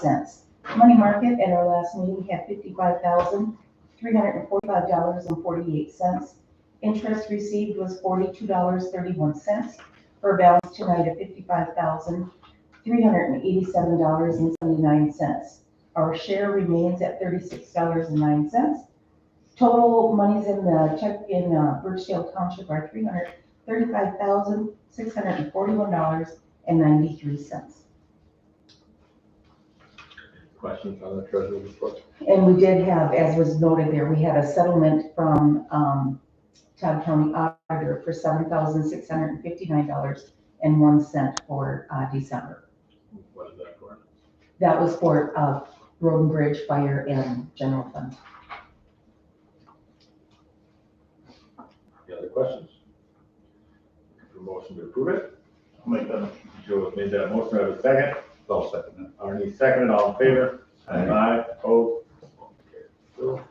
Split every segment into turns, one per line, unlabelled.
cents. Money market at our last meeting had $55,345.48. Interest received was $42.31 for a balance tonight of $55,387.79. Our share remains at $36.09. Total monies in the check in Birchdale Township are $335,641.93.
Questions on the treasurer's report?
And we did have, as was noted there, we had a settlement from Todd County Auditor for $7,659.01 for December.
What is that for?
That was for road and bridge, fire, and general fund.
Any other questions? For motion to approve it?
I'll make that.
Joe has made that motion. I have a second.
I'll second that.
Arnie seconded. All in favor?
Aye.
Opposed? So,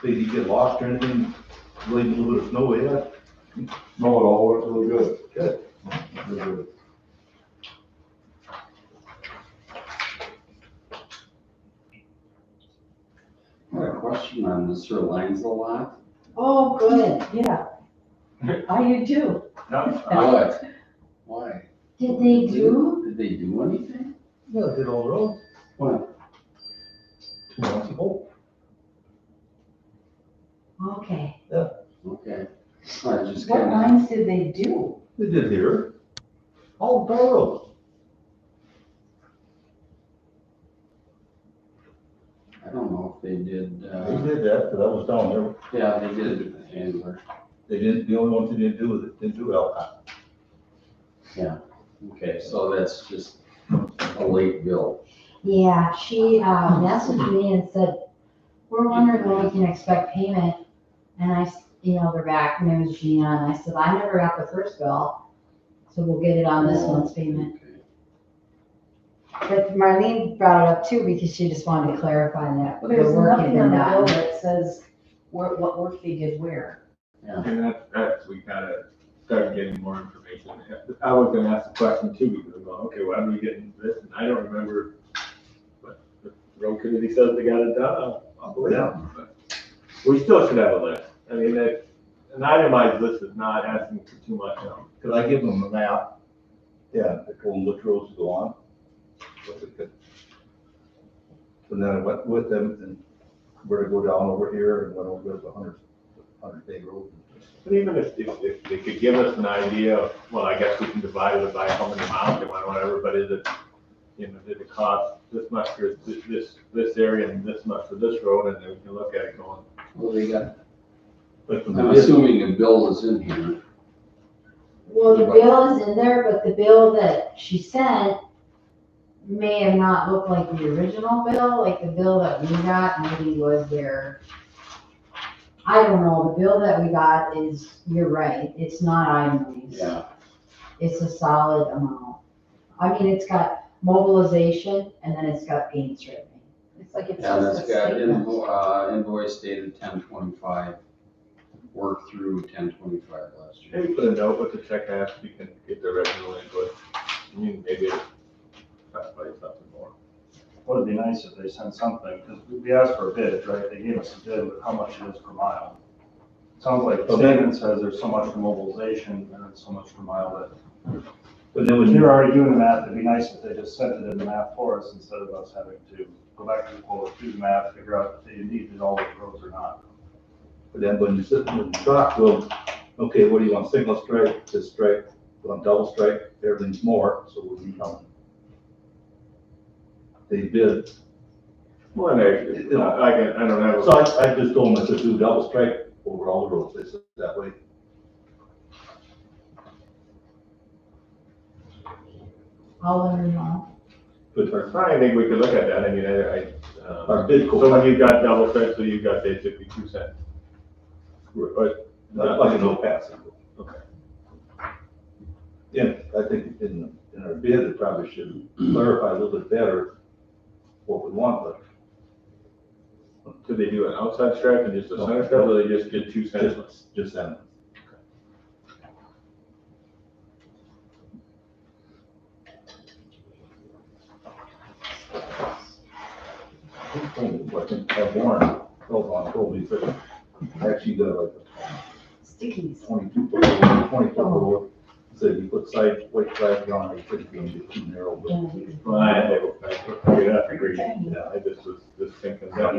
Did you get lost or anything? Really a little bit of snow yet?
No, it all worked really good.
Good.
Really good.
I have a question on the Sir Langsdale lot.
Oh, good, yeah. I do too.
What? Why?
Did they do?
Did they do anything?
Yeah, did all the road
What?
2 months ago.
Okay.
Okay. I just
What
kind
lines did they do?
They did here. All the roads.
I don't know if they did,
They did that, because I was down there.
yeah, they did Angler.
They didn't, the only ones they didn't do was, didn't do Alcott.
Okay, so that's just a late bill.
Yeah, she messaged me and said, we're wondering when we can expect payment. And I emailed her back, her name is Gina, and I said, I never got the first bill, so we'll get it on this month's payment.
Okay.
But Marlene brought it up too, because she just wanted to clarify that
Well,
the
there's
work had
nothing on
been
the bill
done.
that says what work they did where.
and that's, we kind of started getting more information. I was gonna ask the question too, because I'm going, okay, why are we getting this? And I don't remember, but the road committee says they got it done. I'll believe them. But we still should have a list. I mean, an itemized list is not asking for too much.
Could I give them a map? Yeah, I told them which roads to go on. What they could. So then I went with them and where to go down over here and went over the 100-day road.
But even if they could give us an idea of, well, I guess we can divide it by how many miles they want, whatever, but is it, did it cost this much for this area and this much for this road, and then we can look at it going.
Well, they got,
But
I'm assuming a bill is in here.
Well, the bill is in there, but the bill that she sent may have not looked like the original bill, like the bill that we got maybe was there. I don't know, the bill that we got is, you're right, it's not itemized.
Yeah.
It's a solid amount. I mean, it's got mobilization and then it's got paint stripping.
It's like it's
Yeah,
just
that's
a
got
statement.
invoice dated 10/25, worked through 10/25 last year.
Maybe put a note with the check ask, you can get the original input. I mean, maybe specify something more.
Would be nice if they sent something, because we asked for a bid, right? They gave us a bid with how much it is per mile. Sounds like the statement says there's so much for mobilization and then so much per mile that.
But then
If
when
you're
you,
already doing the math, it'd be nice if they just sent it in the math for us instead of us having to go back to the quote, do the math, figure out if they needed all the roads or not.
but then when you sit and talk to them, okay, what do you want, single stripe, this stripe, want double stripe, everything's more, so we'll be counting. They bid.
Well, I don't have.
So I just told them, I said, do double stripe over all the roads, they said that way.
I'll let her know.
But
I think we could look at that. I mean,
our bid
so when you've got double strip, so you've got basically 2 cents. But
like an old pass.
Okay.
Yeah, I think in in our bid, it probably should clarify a little bit better what we want, but
Could they do an outside stripe and just a center stripe, or they just get two centerless?
just that. I think Warren told me that actually got like
Stickies.
22 foot road, 20 foot road. Said you put white flag on it, it's going to be too narrow. But
Well, I agree. Yeah, I just was just thinking that,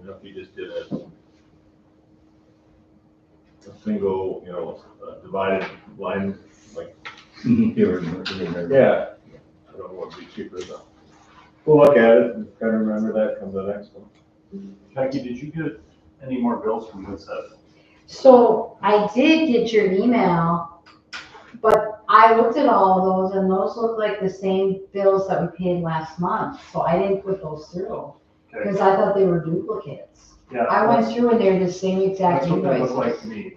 if you just did a single, divided line, like,
here and there.
yeah. I don't know what would be cheaper though. We'll look at it and try to remember that comes the next one.
Becky, did you get any more bills from Woodset?
So I did get your email, but I looked at all of those and those look like the same bills that we paid last month. So I didn't put those through
Okay,
because I thought they were duplicates.
yeah.
I went through and they're the same exact
That's what they look
invoices.
like to me.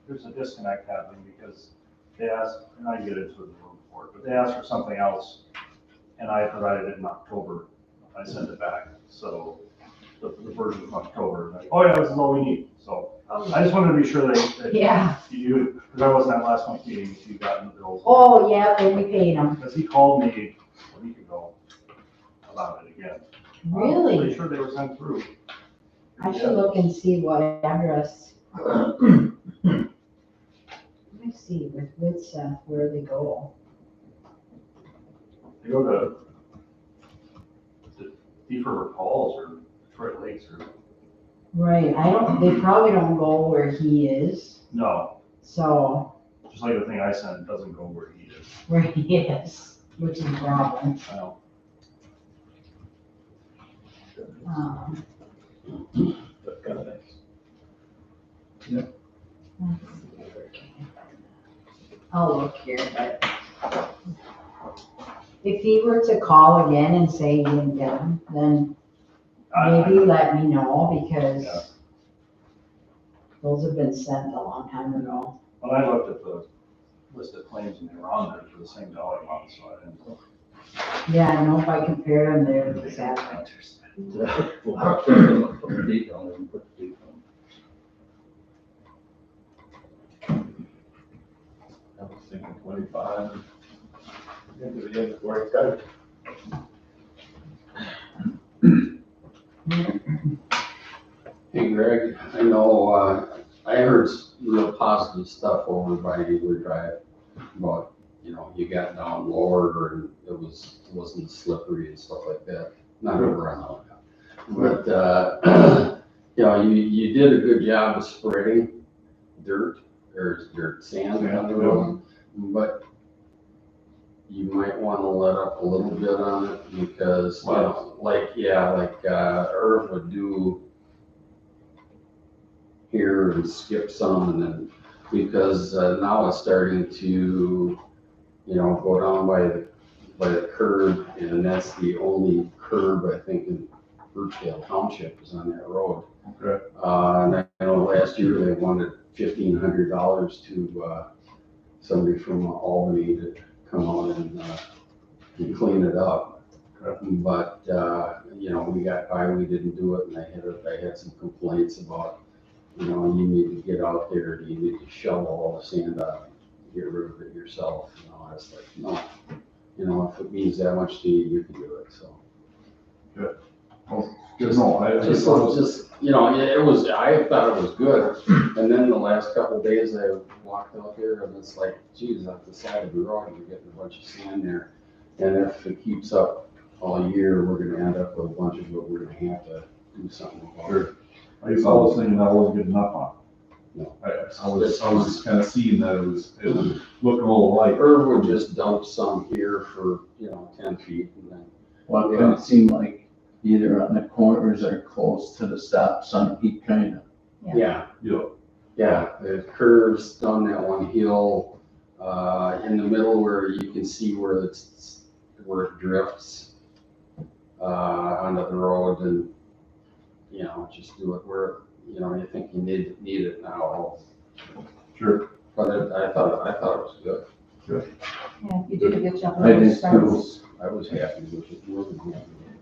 There's a disconnect happening because they asked, and I get into it in the room before, but they asked for something else, and I provided it in October. I sent it back, so the version from October, like, oh yeah, this is all we need. So I just wanted to be sure that
Yeah.
you, because I wasn't at last month's meeting, if you got the bills.
Oh, yeah, and we paid them.
Because he called me a week ago about it again. I'm
Really?
pretty sure they were sent through.
I should look and see what address. Let me see, with stuff, where they go.
They go to Thief River Falls or Detroit Lakes or,
Right, they probably don't go where he is,
no,
so,
just like the thing I sent doesn't go where he is.
where he is, which is a problem.
I know.
That's kind of nice.
I'll look here, but if he were to call again and say he didn't get them, then maybe let me know,
Yeah.
because those have been sent a long time ago.
When I looked at the list of claims and they were on there for the same dollar amount, so I didn't.
Yeah, I know if I compare them, they're exactly.
We'll put the date on it and put the date on
I was thinking 25. Into the end before it started.
Hey Greg, I know, I heard real positive stuff over by Eagle Drive about, you got down lower and it wasn't slippery and stuff like that. Not over on that. But, you did a good job of spreading sand on the road, but you might want to let up a little bit on it because, Irv would do here and skip some and then, because now it's starting to, go down by the curb, and that's the only curb, I think, in Birchdale Township is on that road.
Okay.
And I know last year they wanted $1,500 to somebody from Albany to come out and clean it up.
Okay.
But, we got by, we didn't do it, and I had some complaints about, you need to get out there, you need to shovel all the sand out, get rid of it yourself. I was like, no, if it means that much to you, you can do it, so.
Just no,
it was, I thought it was good, and then the last couple of days I walked out there and it's like, geez, off the side of the road, you're getting a bunch of sand there. And if it keeps up all year, we're gonna end up with a bunch of what we're gonna have to do something about.
Sure. I was thinking that wasn't good enough on.
No.
I was kind of seeing that it was looking a little light.
Irv would just dump some here for, 10 feet and then.
Well, it kind of seemed like either on the corners or close to the stop sign, he kind of.
Yeah.
Yeah.
Yeah, the curves down that one hill, in the middle where you can see where it drifts, onto the road and, just do it where, you think you need it now.
Sure.
But I thought it was good.
Yeah, you did a good job.
I did
I
too.
was happy with it.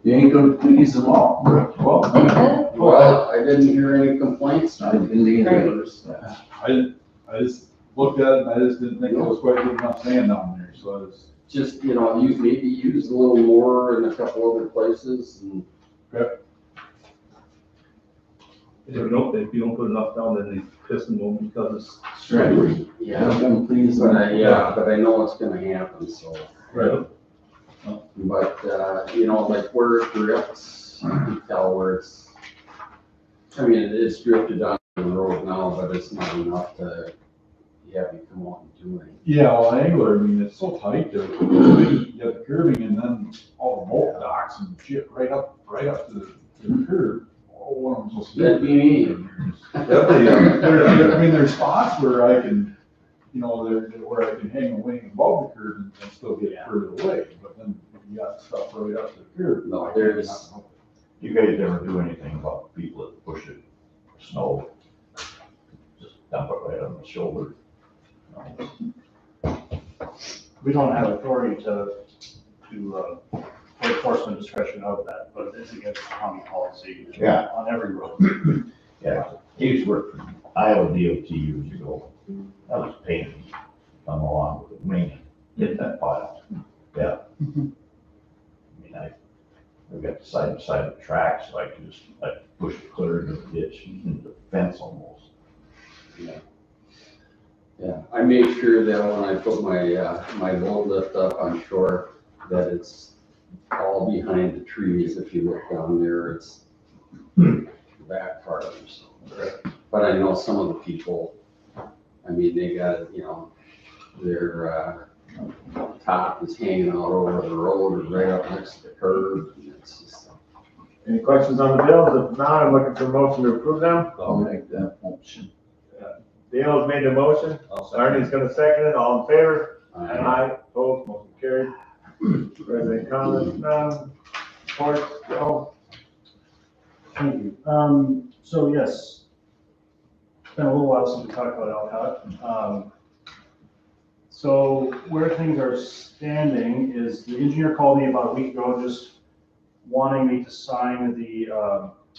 You ain't gonna please them all.
Well,
Well, I didn't hear any complaints.
I didn't either.
I just looked at it and I just didn't think it was quite good enough sand down there, so I was.
Just, you know, you maybe use a little more in a couple other places and.
If you don't put enough down, then they piss and won't because
That's right.
Yeah,
I'm gonna please
but
them.
but I know it's gonna happen, so.
Right.
But, you know, like where it drifts, you can tell where it's, I mean, it is drifted on the road now, but it's not enough to have you come out and do anything.
Yeah, well, Angler, I mean, it's so tight there. You have the curving and then all the bolt docks and shit right up to the curb. Oh, what am I supposed to do?
That'd be me.
Definitely, I mean, there's spots where I can, you know, where I can hang a wing above the curb and still get further away, but then if you got stuff right up to the curb.
No,
I can't
there's-
not help
You guys never do anything about people that push it, snow, just dump it right on the shoulder.
We don't have authority to for enforcement discretion of that, but it's against county policy.
Yeah.
On every road.
Yeah, I used to work for Iowa DOT years ago. That was a pain. Come along with a wing and hit that pile. Yeah. I mean, I got the side by side of the track, so I could just like push it clear into the ditch, into the fence almost.
Yeah, I made sure that when I put my load lift up on shore, that it's all behind the trees. If you look down there, it's the back part of it. So. But I know some of the people, I mean, they got, you know, their top is hanging out over the road or right up next to the curb. And it's just,
Any questions on the bills? If not, I'm looking for a motion to approve them.
I'll make that motion.
Dale's made the motion. Arnie's gonna second it. All in favor? Aye. Opposed, motion carried. President comments, none. Reports, Joe?
Thank you. So yes, it's been a little while since we talked about Alcott. So where things are standing is the engineer called me about a week ago, just wanting me to sign the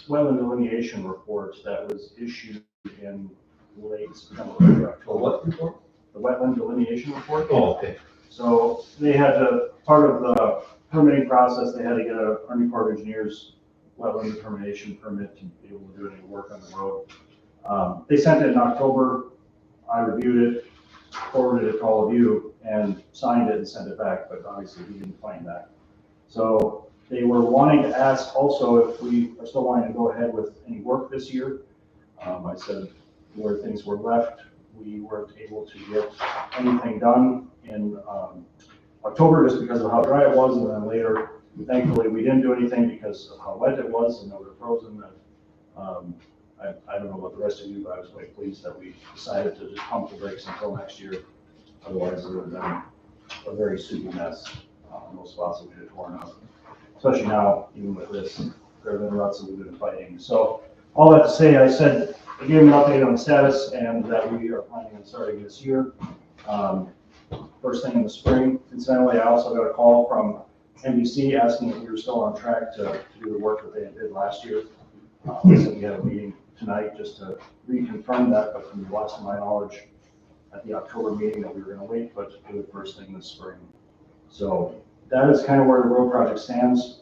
wetland delineation report that was issued in late September, early October.
What report?
The wetland delineation report.
Oh, okay.
So they had to, part of the permitting process, they had to get a Army Corps of Engineers wetland determination permit to be able to do any work on the road. They sent it in October. I reviewed it, forwarded it to all of you, and signed it and sent it back, but obviously we didn't find that. So they were wanting to ask also if we are still wanting to go ahead with any work this year. I said where things were left, we weren't able to get anything done in October just because of how dry it was, and then later, thankfully, we didn't do anything because of how wet it was and they were frozen. And I don't know about the rest of you, but I was quite pleased that we decided to just pump the brakes until next year. Otherwise, it would have been a very soupy mess. Most spots that we had torn up, especially now, even with this, there have been ruts that we've been fighting. So all that to say, I said, I gave them an update on the status and that we are planning on starting this year. First thing in the spring. Incidentally, I also got a call from NBC asking if we were still on track to do the work that they did last year. So we had a meeting tonight just to reconfirm that, but from the last of my knowledge at the October meeting that we were gonna wait, but do it first thing this spring. So that is kind of where the road project stands.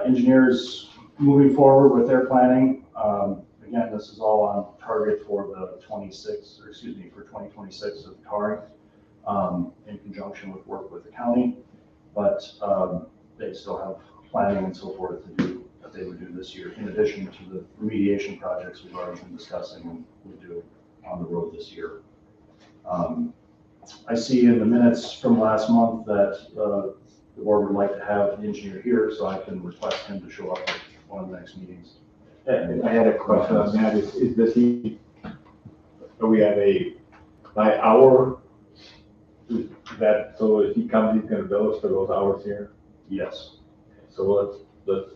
Engineers moving forward with their planning. Again, this is all on target for the 2026 of tarring, in conjunction with work with the county. But they still have planning and so forth to do that they would do this year, in addition to the remediation projects we've already been discussing and would do on the road this year. I see in the minutes from last month that the board would like to have the engineer here, so I can request him to show up at one of the next meetings.
I had a question on that. Does he, do we have a, by hour? Is that, so if he comes, he's gonna bill us for those hours here?
Yes.
So let's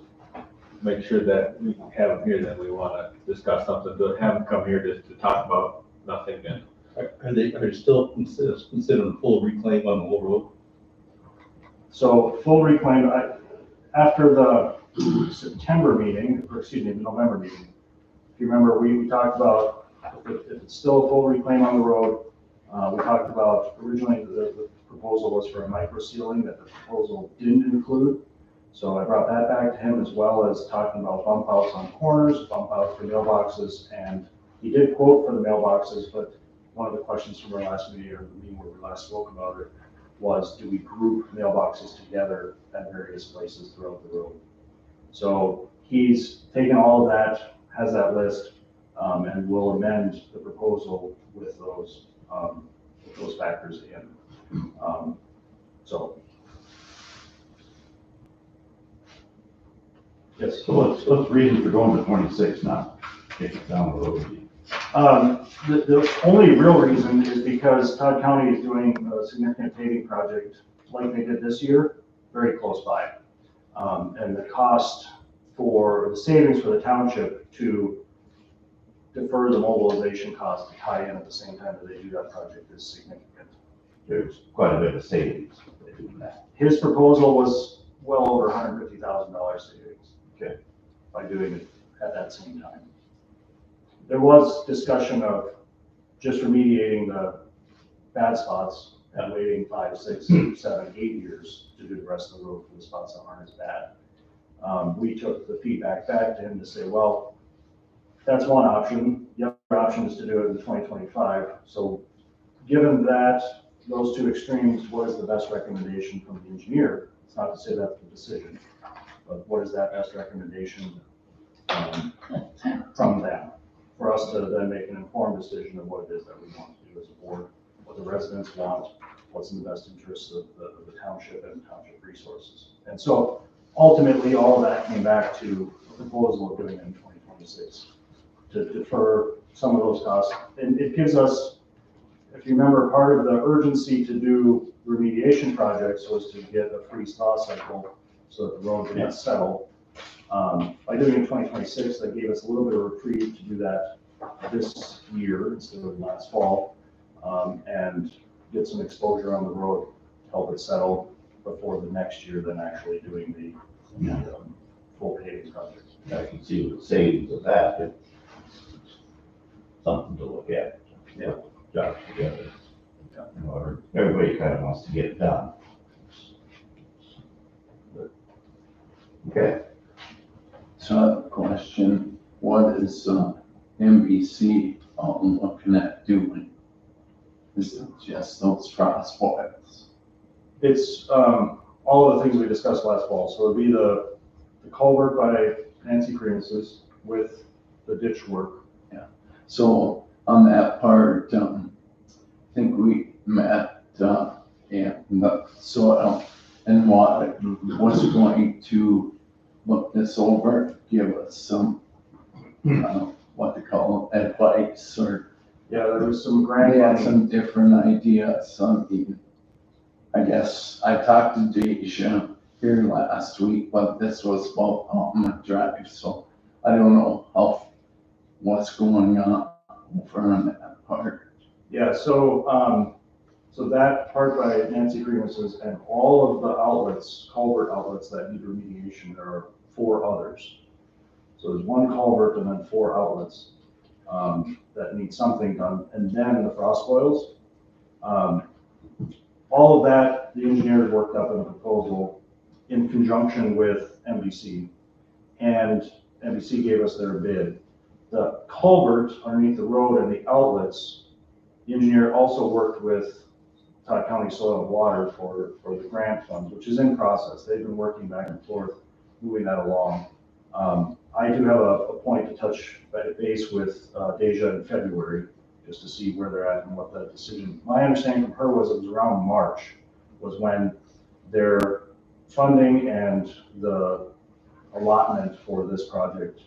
make sure that we have him here, that we wanna discuss something, to have him come here just to talk about nothing, and
Are they still considered full reclaim on the whole road?
So full reclaim, after the September meeting, or excuse me, the November meeting, if you remember, we talked about if it's still a full reclaim on the road. We talked about originally the proposal was for a micro sealing that the proposal didn't include. So I brought that back to him, as well as talking about bump outs on corners, bump outs for mailboxes, and he did quote for the mailboxes, but one of the questions from our last meeting, or the meeting where we last spoke about it, was do we group mailboxes together at various places throughout the road? So he's taken all of that, has that list, and will amend the proposal with those factors in. So. Yes.
So what's the reason for going to 26 now? Take it down the road.
The only real reason is because Todd County is doing a significant paving project like they did this year, very close by. And the cost for the savings for the township to defer the mobilization cost to tie in at the same time that they do that project is significant.
There's quite a bit of savings by doing that.
His proposal was well over $150,000 savings.
Okay.
By doing it at that same time. There was discussion of just remediating the bad spots and waiting 5, 6, 7, 8 years to do the rest of the road for the spots that aren't as bad. We took the feedback back to him to say, well, that's one option. The other option is to do it in 2025. So given that, those two extremes, what is the best recommendation from the engineer? It's not to say that's the decision, but what is that best recommendation from them? For us to then make an informed decision of what it is that we want to do as a board, what the residents want, what's in the best interest of the township and township resources. And so ultimately, all of that came back to a proposal of doing it in 2026 to defer some of those costs. And it gives us, if you remember, part of the urgency to do remediation projects was to get a freeze-thaw cycle so that the road would settle. By doing it in 2026, that gave us a little bit of reprieve to do that this year instead of last fall, and get some exposure on the road to help it settle before the next year than actually doing the full paving project.
I can see the savings of that. It's something to look at.
Yeah.
Job together.
Yeah.
You know, everybody kind of wants to get it done. Okay.
So I have a question, what is NBC looking at doing? Is it just those crosswalks?
It's all of the things we discussed last fall. So it'd be the culvert by Nancy Cremus's with the ditch work.
So on that part, I think we met, the soil and water was going to look this over, give us some, what to call it, advice, or
Yeah, there was some grant
they had
money.
some different ideas. I guess I talked to Deja here last week, but this was about my drive, so I don't know what's going on over on that part.
Yeah, so that part by Nancy Cremus's and all of the outlets, culvert outlets that need remediation, there are 4 others. So there's 1 culvert and then 4 outlets that need something done, and then the frost boils. All of that, the engineers worked up in a proposal in conjunction with NBC, and NBC gave us their bid. The culvert underneath the road and the outlets, the engineer also worked with Todd County Soil and Water for the grant funds, which is in process. They've been working back and forth, moving that along. I do have a point to touch base with Deja in February, just to see where they're at and what that decision. My understanding from her was it was around March was when their funding and the allotment for this project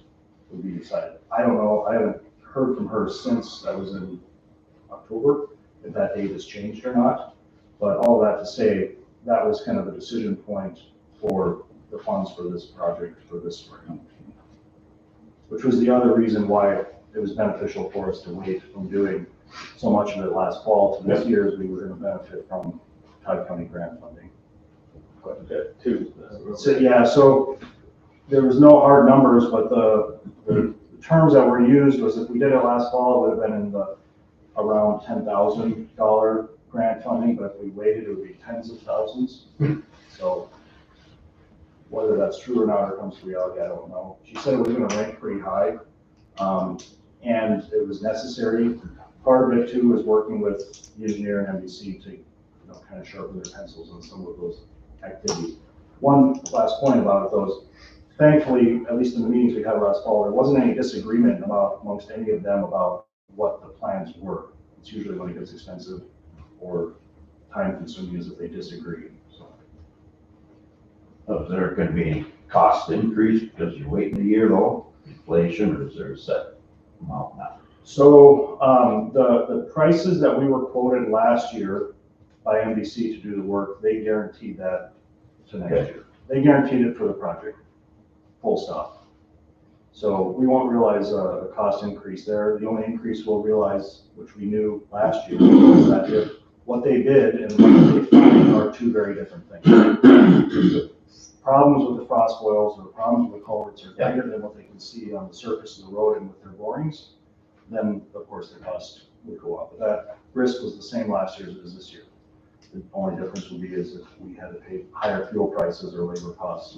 would be decided. I don't know, I haven't heard from her since that was in October, if that date has changed or not. But all that to say, that was kind of the decision point for the funds for this project for this spring. Which was the other reason why it was beneficial for us to wait from doing so much of it last fall to this year's, we were gonna benefit from Todd County grant funding.
Quite a bit too.
So, yeah, so there was no hard numbers, but the terms that were used was if we did it last fall, it would have been in the around $10,000 grant funding, but if we waited, it would be tens of thousands. So whether that's true or not or comes to reality, I don't know. She said it was gonna rank pretty high, and it was necessary. Part of it too was working with the engineer and NBC to, kind of sharpen their pencils on some of those activities. One last point about it though is, thankfully, at least in the meetings we had last fall, there wasn't any disagreement amongst any of them about what the plans were. It's usually when it gets expensive or time consuming is if they disagree.
So is there gonna be any cost increase because you're waiting a year though, inflation, or is there a set amount now?
So, the prices that we were quoted last year by NBC to do the work, they guaranteed that to next year. They guaranteed it for the project, full stop. So we won't realize a cost increase there. The only increase we'll realize, which we knew last year, was that if what they did and what they find are two very different things. Problems with the frost boils or problems with the culverts are greater than what they can see on the surface of the road and with their borings, then of course the cost would go up. But that risk was the same last year as it is this year. The only difference would be is if we had to pay higher fuel prices or labor costs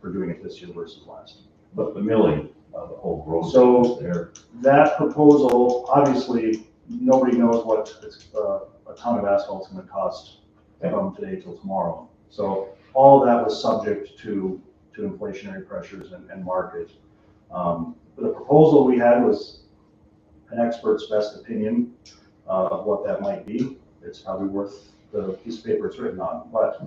for doing it this year versus last.
But the milling of the whole road
So
there,
that proposal, obviously, nobody knows what a ton of asphalt's gonna cost from today till tomorrow. So all of that was subject to inflationary pressures and market. But the proposal we had was an expert's best opinion of what that might be. It's probably worth the piece of paper it's written on, but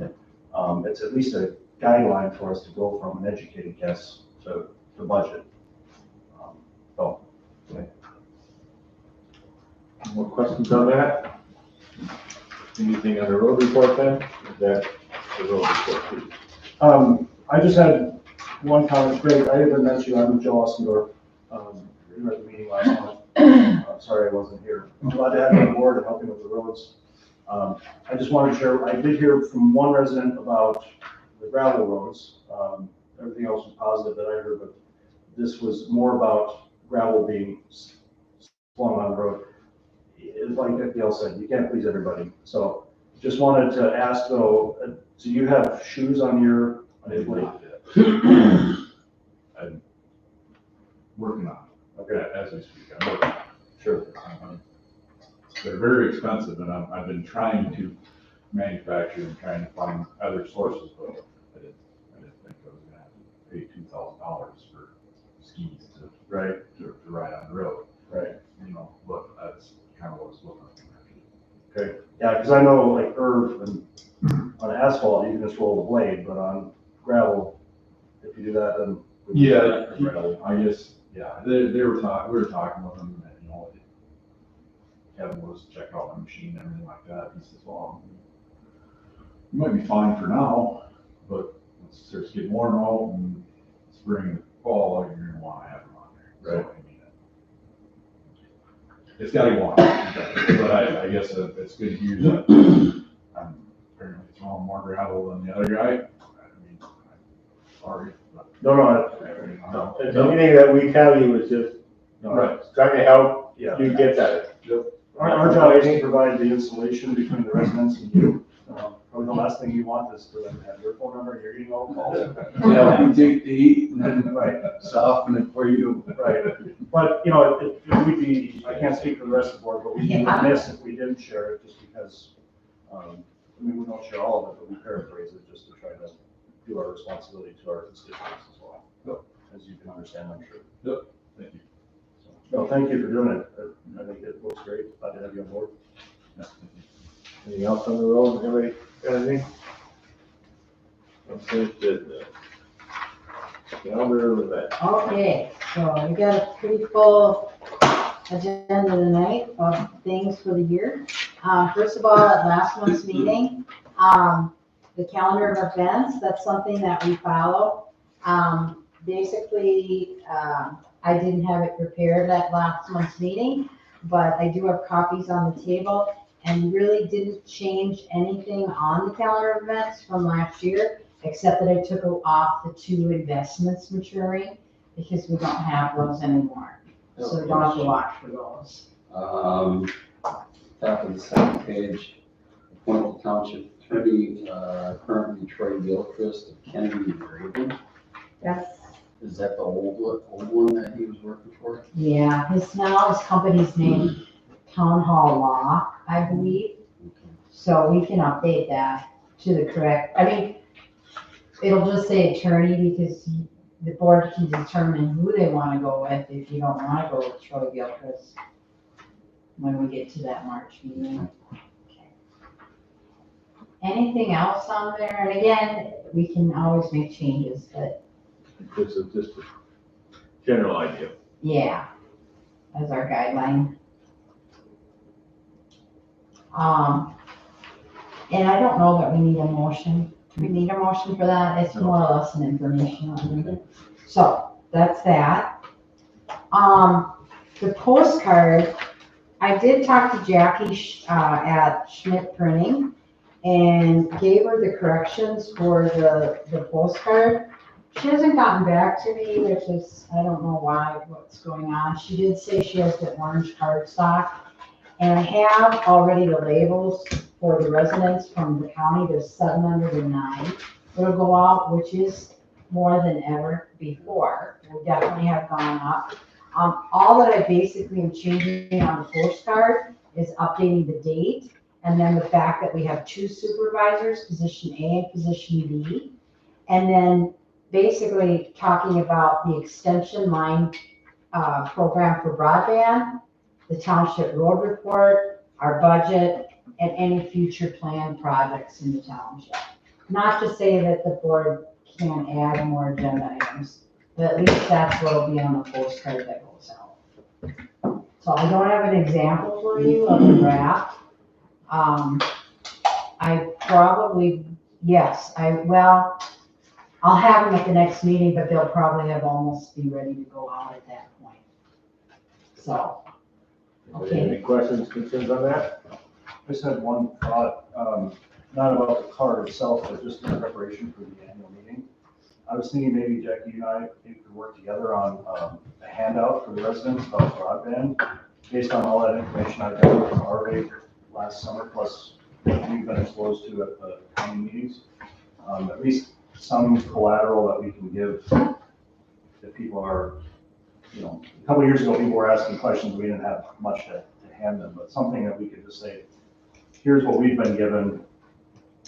it's at least a guideline for us to go from an educated guess to budget.
More questions on that? Anything on the road report then? Is that the road report too?
I just had one comment. Greg, I didn't mention you, I'm Joe Ostendorf. You were at the meeting last month. Sorry I wasn't here. I'm glad to have you on board and helping with the roads. I just wanted to share, I did hear from one resident about the gravel roads. Everything else was positive that I heard, but this was more about gravel being flung on the road. It's like FDL said, you can't please everybody. So just wanted to ask though, do you have shoes on your blade?
I'm working on it.
Okay.
As we speak, I'm working on it.
Sure.
They're very expensive, and I've been trying to manufacture and trying to find other sources, but I didn't think I was gonna have to pay $2,000 for skis to ride on the road.
Right.
But that's kind of what I was looking at.
Okay. Yeah, because I know like Irv and on asphalt, you can just roll the blade, but on gravel, if you do that, then.
Yeah, I guess, yeah, we were talking with them, and, Kevin was checking out my machine and everything like that. He says, well, you might be fine for now, but once it starts getting warm out and spring and fall, you're gonna wanna have them on there.
Right.
So, it's gotta go on, but I guess it's good to hear that I'm apparently throwing more gravel than the other guy. I'm sorry, but.
No. Anything that we tell you is just, trying to help
Yeah.
you get that.
Our job is to provide the insulation between the residents and you. Probably the last thing you want is for them to have your phone number and you're getting all calls.
Yeah, we take the heat and then
Right.
soften it for you.
Right. But, it would be, I can't speak for the rest of the board, but we'd be remiss if we didn't share it just because, we don't share all of it, but we paraphrase it just to try to do our responsibility to our constituents as well. As you can understand, I'm sure.
Thank you.
No, thank you for doing it. I think it looks great. Glad to have you on board.
Anything else on the road? Anybody got anything? Unfinished business. Calendar of events.
Okay, so we got a pretty full agenda tonight of things for the year. First of all, at last month's meeting, the calendar of events, that's something that we follow. Basically, I didn't have it prepared at last month's meeting, but I do have copies on the table and really didn't change anything on the calendar of events from last year, except that I took off the 2 investments maturing because we don't have those anymore. So we don't have to watch for those.
Top of the second page, Birchdale Township attorney, currently Troy Gilchrist of Kennedy and Graven.
That's,
Is that the old one that he was working for?
yeah, his company's name Town Hall Law, I believe. So we can update that to the correct, I mean, it'll just say attorney because the board can determine who they want to go with if you don't want to go with Troy Gilchrist when we get to that March meeting. Okay. Anything else on there? And again, we can always make changes, but
This is just a general idea.
yeah, as our guideline. And I don't know that we need a motion. Do we need a motion for that? It's more or less an informational.
Okay.
So that's that. The postcard, I did talk to Jackie at Schmidt Printing and gave her the corrections for the postcard. She hasn't gotten back to me, which is, I don't know why, what's going on. She did say she has the orange cardstock. And I have already the labels for the residents from the county. There's 709 that'll go out, which is more than ever before. We definitely have gone up. All that I basically am changing on the postcard is updating the date and then the fact that we have 2 supervisors, position A and position B. And then basically talking about the extension line program for broadband, the township road report, our budget, and any future planned projects in the township. Not to say that the board can add more agenda items, but at least that's what will be on the postcard that goes out. So I don't have an example for you of the draft. I probably, yes, I'll have them at the next meeting, but they'll probably have almost be ready to go out at that point. So. Okay.
Any questions, concerns on that?
I just had one thought, not about the card itself, but just in preparation for the annual meeting. I was thinking maybe Jackie and I could work together on a handout for the residents about broadband, based on all that information I got from RV last summer, plus what we've been exposed to at the county meetings. At least some collateral that we can give if people are, you know, a couple of years ago, people were asking questions, we didn't have much to hand them, but something that we could just say, here's what we've been given,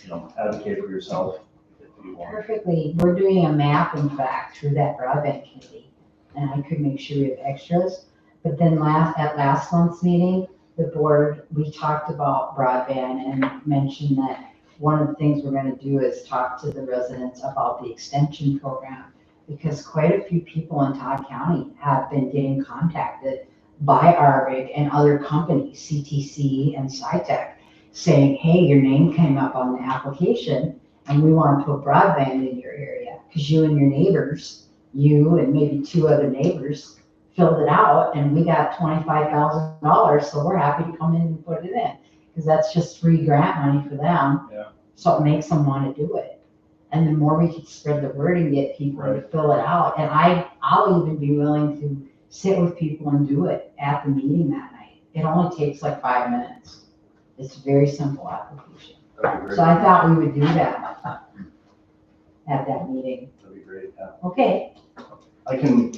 you know, advocate for yourself if you want.
Perfectly. We're doing a map, in fact, through that broadband committee, and I could make sure we have extras. But then at last month's meeting, the board, we talked about broadband and mentioned that one of the things we're gonna do is talk to the residents about the extension program, because quite a few people in Todd County have been getting contacted by RBIG and other companies, CTC and SciTech, saying, hey, your name came up on the application and we want to put broadband in your area because you and your neighbors, you and maybe 2 other neighbors filled it out and we got $25,000, so we're happy to come in and put it in because that's just free grant money for them.
Yeah.
So it makes them want to do it. And the more we can spread the word and get people to fill it out, and I'll even be willing to sit with people and do it at the meeting that night. It only takes like 5 minutes. It's a very simple application.
That'd be great.
So I thought we would do that at that meeting.
That'd be great, yeah.
Okay,
I can,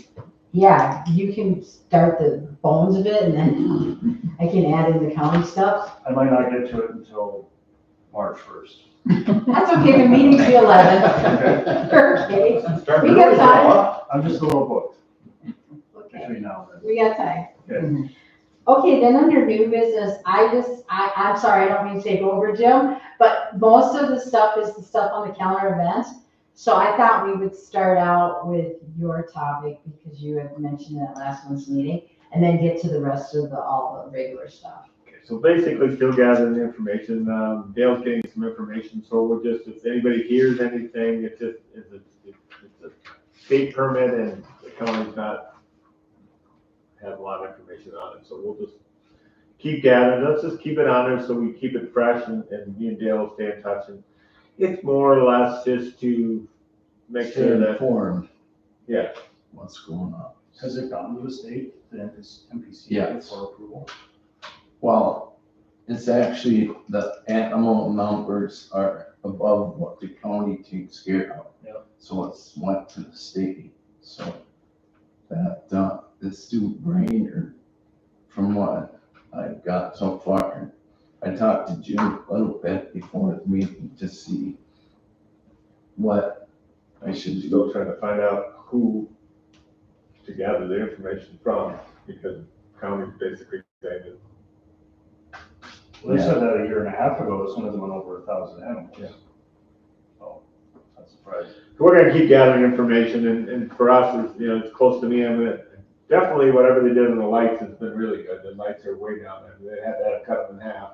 yeah, you can start the bones of it and then I can add in the county stuff.
I might not get to it until March 1st.
That's okay, the meeting's the 11th. Okay,
Start
we
early,
got time.
huh?
I'm just a little booked
Okay,
between now and then.
we got time.
Okay.
Okay, then under new business, I'm sorry, I don't mean to take over, Jim, but most of the stuff is the stuff on the calendar events. So I thought we would start out with your topic because you had mentioned it at last month's meeting, and then get to the rest of all the regular stuff.
Okay, so basically still gathering the information. Dale's getting some information, so we'll just, if anybody hears anything, it's a state permit and the county's not have a lot of information on it, so we'll just keep gathering, let's just keep it on there so we keep it fresh and me and Dale will stay in touch. And it's more or less just to make
Stay
sure that,
informed
yeah,
what's going on.
Has it gone to the state, the MPCA
Yes.
for approval?
Well, it's actually, the animal numbers are above what the county takes care of.
Yep.
So it's went to the state, so that, it's due brainer from what I've got so far. I talked to Jim a little bit before the meeting to see what I should
still
do.
trying to find out who to gather the information from, because county's basically saying that.
Well, they said that a year and a half ago, as soon as it went over 1,000 animals.
Yeah.
So, that's surprising.
So we're gonna keep gathering information, and for us, it's, it's close to me, definitely whatever they did in the lights has been really good. The lights are way down there, they had to cut them in half.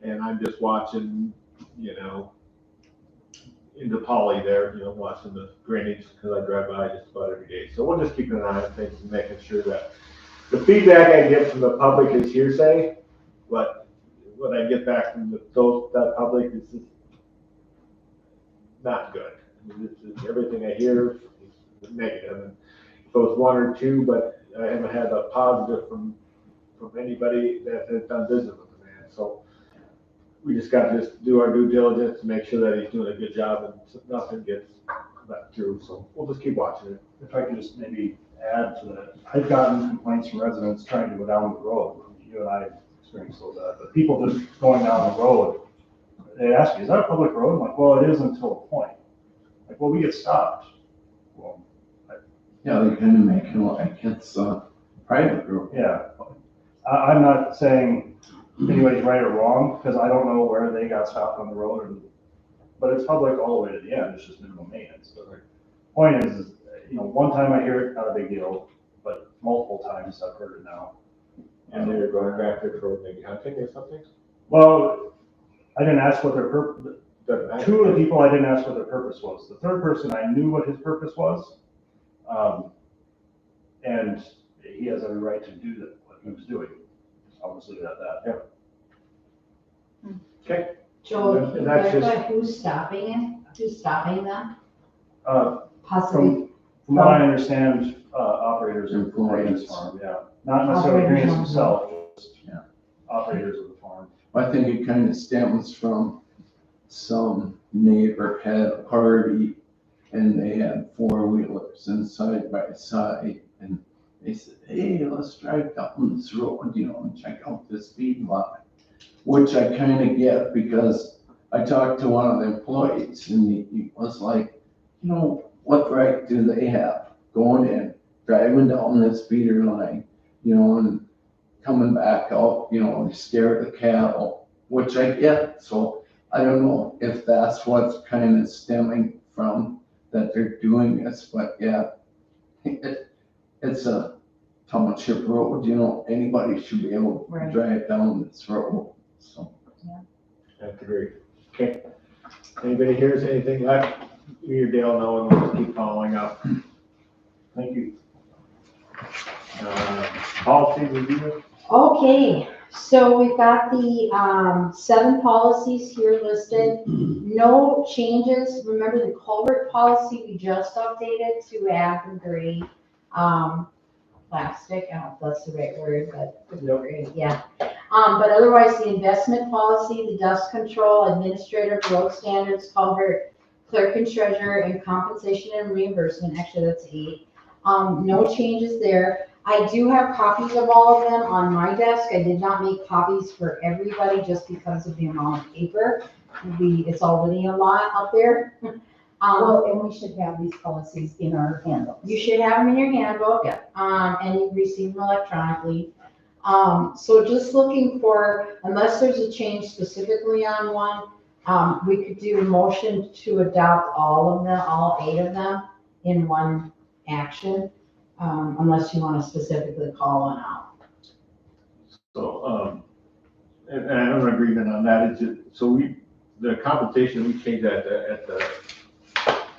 And I'm just watching, into Polly there, watching the drainage, because I drive by just about every day. So we'll just keep an eye on things and making sure that the feedback I get from the public is hearsay, but what I get back from that public is just not good. Everything I hear is negative. And if it was one or two, but I haven't had a positive from anybody that has done business with the man. So we just got to just do our due diligence to make sure that he's doing a good job and nothing gets left through. So we'll just keep watching it.
If I could just maybe add to that, I've gotten complaints from residents trying to go down the road. You and I experienced those, but people just going down the road, they ask me, is that a public road? I'm like, well, it is until a point. Like, well, we get stopped. Well,
Yeah, they're gonna make it like it's a private group.
yeah. I'm not saying anybody's right or wrong, because I don't know where they got stopped on the road, but it's public all the way to the end, it's just minimum maintenance. But the point is, one time I hear it, not a big deal, but multiple times I've heard it now.
And they're going back there for maybe hunting or something?
Well, I didn't ask what their purpose,
Doesn't matter.
two of the people I didn't ask what their purpose was. The third person, I knew what his purpose was. And he has every right to do that, what he was doing. I'll just leave it at that.
Okay.
Joel,
And
can you
that's just-
clarify who's stopping it? Who's stopping them?
Uh,
Possibly,
From what I understand, operators of the maintenance farm, yeah. Not necessarily
Operators
Green's
on the
himself, just
Yeah.
operators of the farm.
I think it kind of stems from some neighbor had a party and they had four-wheelers and side by side. And they said, hey, let's drive down this road, and check out this speed limit. Which I kind of get, because I talked to one of the employees and he was like, what right do they have going in, driving down the speeder line, and coming back out, to scare the cattle, which I get. So I don't know if that's what's kind of stemming from that they're doing this, but yeah, it's a township road, anybody should be able to
Right.
drive down this road, so.
That's great. Okay. Anybody hears anything left? Me or Dale know, and we'll just keep following up.
Thank you.
Policy review?
okay, so we've got the 7 policies here listed. No changes. Remember the culvert policy we just updated to add the gray plastic, I don't know if that's the right word, but gray, yeah. But otherwise, the investment policy, the dust control, administrative road standards, culvert, clerk and treasurer, and compensation and reimbursement, actually that's 8. No changes there. I do have copies of all of them on my desk. I did not make copies for everybody just because of the amount of paper. It's already a lot up there.
Well, and we should have these policies in our handbooks.
You should have them in your handbook.
Yeah.
And you receive them electronically. So just looking for, unless there's a change specifically on one, we could do a motion to adopt all of them, all 8 of them in one action, unless you want to specifically call one out.
So, and I have an agreement on that, it's just, so the compensation, we changed that at the,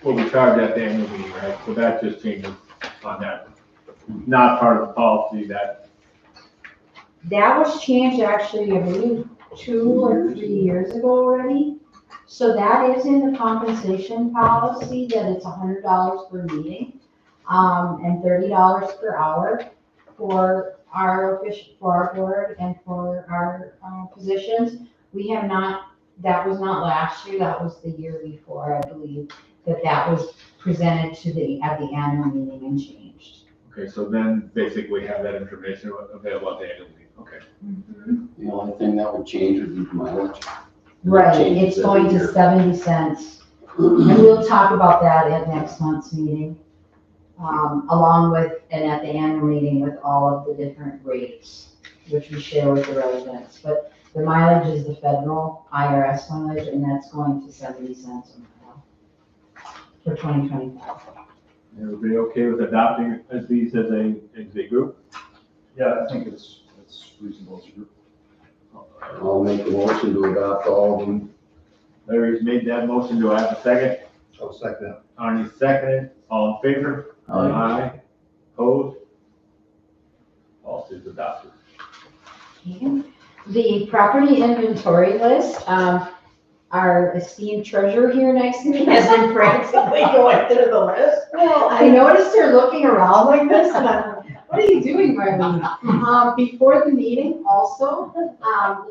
what we charge at the annual meeting, right? So that just changes on that, not part of the policy that
That was changed actually, I believe, 2 or 3 years ago already. So that is in the compensation policy, that it's $100 per meeting, and $30 per hour for our board and for our, positions. We have not, that was not last year, that was the year before, I believe, that was presented at the annual meeting and changed.
Okay, so then basically we have that information available at the annual meeting, okay.
The only thing that would change would be mileage.
Right,
Changes
it's going
every
to
year.
70 cents. And we'll talk about that at next month's meeting, along with, and at the annual meeting with all of the different rates, which we share with the residents. But the mileage is the federal IRS mileage, and that's going to 70 cents a mile for 2025.
Everybody okay with adopting these as a group?
Yeah, I think it's reasonable as a group.
I'll make a motion to adopt all of them.
Larry's made that motion, do I have a second?
I'll second it.
Arnie seconded, all in favor?
Aye.
Opposed? Policy is adopted.
Okay. The property inventory list, our esteemed treasurer here next to me has been frantically going through the list. Well, I noticed her looking around like this, and I'm like, what are you doing, Marlene? Before the meeting also,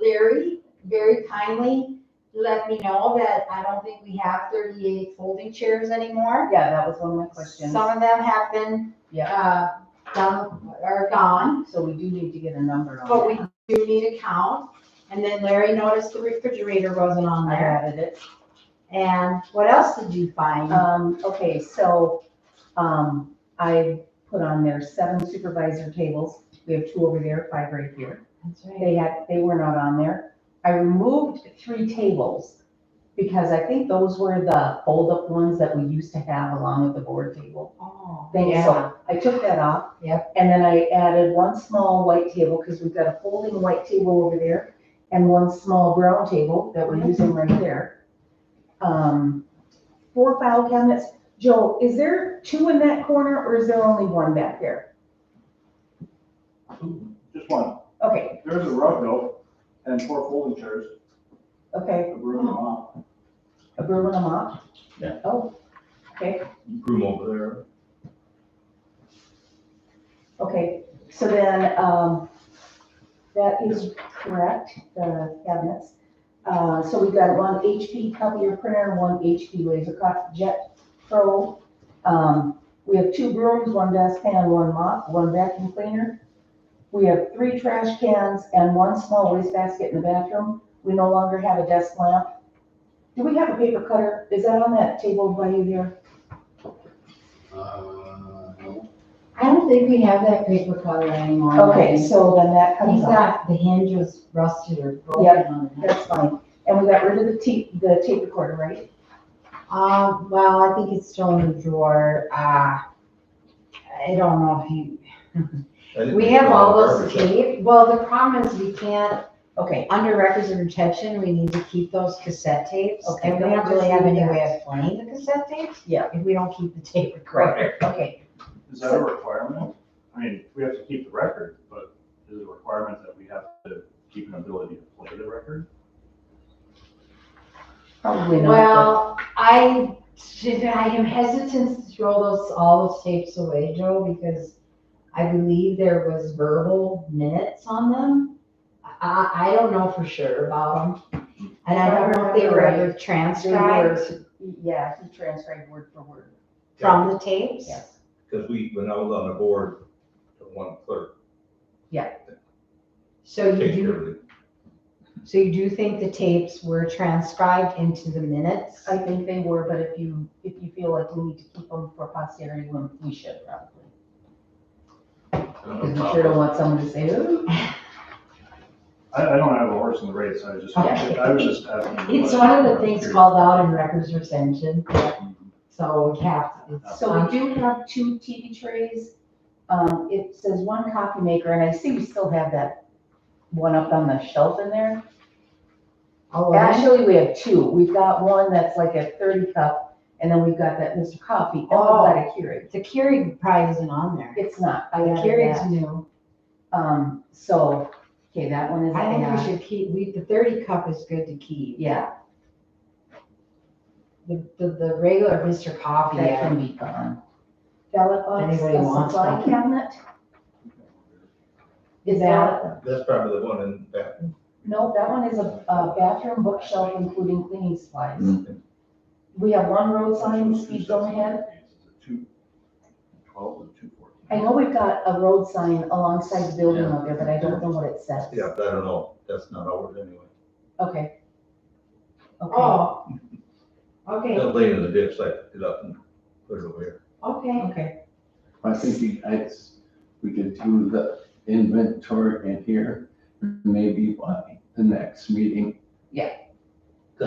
Larry very kindly let me know that I don't think we have 38 folding chairs anymore.
Yeah, that was one of my questions.
Some of them have been, done, or gone.
So we do need to get a number on
But
that.
we do need a count. And then Larry noticed the refrigerator wasn't on
I
there.
added it.
And what else did you find?
Okay, so, I put on there 7 supervisor tables. We have 2 over there, 5 right here.
That's right.
They were not on there. I removed 3 tables because I think those were the fold-up ones that we used to have along with the board table.
Oh,
Thing.
yeah.
So I took that off.
Yep.
And then I added 1 small white table because we've got a folding white table over there and 1 small brown table that we're using right there. 4 file cabinets. Joe, is there 2 in that corner or is there only 1 back there?
Just one.
Okay,
There's a rug though, and 4 folding chairs,
okay,
a room and a mop.
a broom and a mop?
Yeah.
Oh, okay,
Room over there.
okay. So then, that is correct, the cabinets. So we've got 1 HP copier printer, 1 HP LaserJet Pro. We have 2 brooms, 1 dustpan, 1 mop, 1 vacuum cleaner. We have 3 trash cans and 1 small wastebasket in the bathroom. We no longer have a desk lamp. Do we have a paper cutter? Is that on that table by you here?
No.
I don't think we have that paper cutter anymore.
Okay, so then that comes
He's
off.
got, the hinge was rusted or broken
Yep.
on it.
That's fine. And we got rid of the tape recorder, right?
Well, I think it's still in the drawer. I don't know if you, we have all those tape. Well, the problem is we can't,
Okay,
under records of retention, we need to keep those cassette tapes.
Okay,
And we
then
don't
we'll
really
just
have
leave
any
that.
way of playing the cassette tapes.
Yeah.
If we don't keep the tape
right,
recorder.
okay.
Is that a requirement? I mean, we have to keep the record, but is it a requirement that we have to keep an ability to play the record?
Probably not.
Well, I am hesitant to throw all those tapes away, Joe, because I believe there was verbal minutes on them. I don't know for sure about them. And I don't know if they were ever transcribed
Yeah, he transcribed word for word.
from the tapes.
Yes.
Because when I was on the board, the 1 clerk.
So
takes
you
care
do,
of it.
so you do think the tapes were transcribed into the minutes?
I think they were, but if you feel like we need to keep them for posterity, we should probably. Because we sure don't want someone to say, ooh.
I don't have a horse in the race, I was just asking.
It's one of the things called out in records retention. So we have to.
So we do have 2 TV trays. It says 1 coffee maker, and I see we still have that one up on the shelf in there.
Oh,
Actually, we have 2. We've got one that's like a 30 cup, and then we've got that Mr. Coffee, and we've got a Keurig.
the Keurig probably isn't on there.
It's not, I
The
added
Keurig's
that.
new.
So Okay, that one is,
I think we
yeah,
should keep, the 30 cup is good to keep.
yeah,
The regular Mr. Coffee,
that can be gone. Ballot box,
Anybody
a
wants
supply
one?
cabinet?
Is that,
That's probably the one in back.
No, that one is a bathroom bookshelf including cleaning supplies.
Mm.
We have one road sign, speed zone ahead.
Is it 212 or 214?
I know we've got a road sign alongside the building out there, but I don't know what it says.
Yeah, I don't know, that's not ours anyway.
Okay. Okay,
oh, okay,
That lay in the ditch, I picked it up and put it over here.
okay.
okay,
I think we could do the inventory in here, maybe by the next meeting.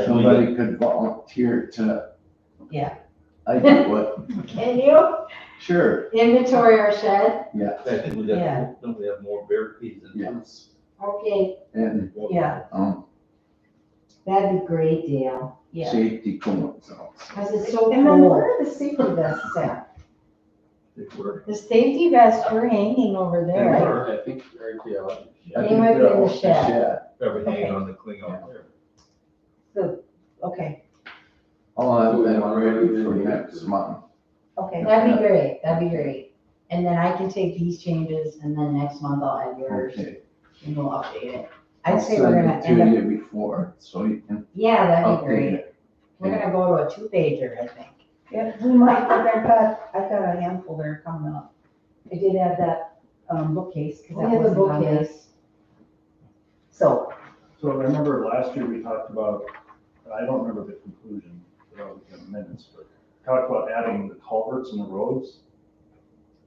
Somebody could volunteer to.
Yeah.
I do it,
Can you
sure,
inventory our shed?
yeah,
I think we
Yeah.
got, don't we have more bear keys than
yes,
Okay,
and,
yeah,
that'd be great, Dale,
yeah.
safety cones also.
because it's so
And then
cold.
where are the safety vests at?
They were.
The safety vests were hanging over there.
Or I think, right, yeah.
They might be in the shed.
Everything
Okay.
on the cling out there.
Okay,
I'll have that ready for next month.
okay.
That'd be great, that'd be great. And then I can take these changes and then next month I'll add yours
Okay.
and we'll update it. I'd say we're gonna
Send
end
it
up,
to you before, so you can
yeah, that'd be
update
great.
it.
We're gonna go to a 2-pager, I think.
Yeah, we might, but I've got a handful that are coming up. I did add that bookcase. 'cause
We
that
have a
wasn't on there.
bookcase.
So,
So I remember last year we talked about, I don't remember the conclusion, without looking at the minutes, but talked about adding the culverts in the roads